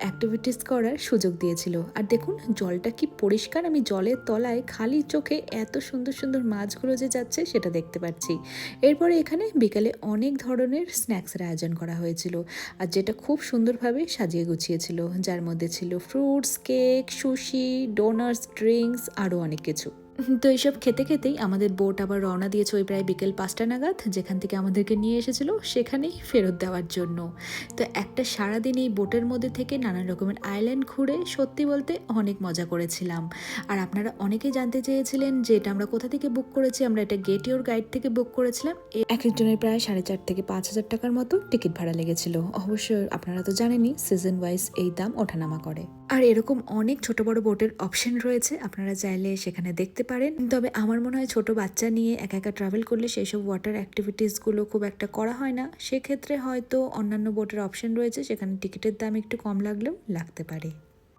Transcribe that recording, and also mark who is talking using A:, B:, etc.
A: Activities করার সুযোগ দিয়েছিল। আর দেখুন জলটা কি পরিষ্কার, আমি জলের তলায় খালি চোখে এত সুন্দর সুন্দর মাছগুলো যে যাচ্ছে সেটা দেখতে পাচ্ছি। এরপরে এখানে বিকালে অনেক ধরনের স্ন্যাক্সের আয়োজন করা হয়েছিল, আর যেটা খুব সুন্দরভাবে সাজিয়ে গুছিয়েছিল, যার মধ্যে ছিল fruits, cake, sushi, doughnuts, drinks, আরও অনেক কিছু। তো এইসব খেতে খেতেই আমাদের বোট আবার রওনা দিয়েছে ওই প্রায় বিকেল 5টা নাগাদ, যেখান থেকে আমাদেরকে নিয়ে এসেছিল সেখানেই ফেরত দেওয়ার জন্য। তো একটা সারাদিন এই বোটের মধ্যে থেকে নানান রকমের আইল্যান্ড ঘুরে সত্যি বলতে অনেক মজা করেছিলাম। আর আপনারা অনেকেই জানতে চেয়েছিলেন যে এটা আমরা কোথা থেকে বুক করেছি। আমরা এটা গেট ইউর গাইড থেকে বুক করেছিলাম। এক একজনের প্রায় 4,500 থেকে 5,000 টাকার মতো টিকিট ভাড়া লেগেছিল। অবশ্যই আপনারা তো জানেনই সিজন ওয়াইজ এই দাম ওঠানামা করে। আর এরকম অনেক ছোট বড় বোটের অপশন রয়েছে, আপনারা চাইলে সেখানে দেখতে পারেন। তবে আমার মনে হয় ছোট বাচ্চা নিয়ে একা একা ট্রাভেল করলে সেই সব ওয়াটার অ্যাক্টিভিটিসগুলো খুব একটা করা হয় না। সেক্ষেত্রে হয়তো অন্যান্য বোটের অপশন রয়েছে, সেখানে টিকিটের দাম একটু কম লাগলেও লাগতে পারে।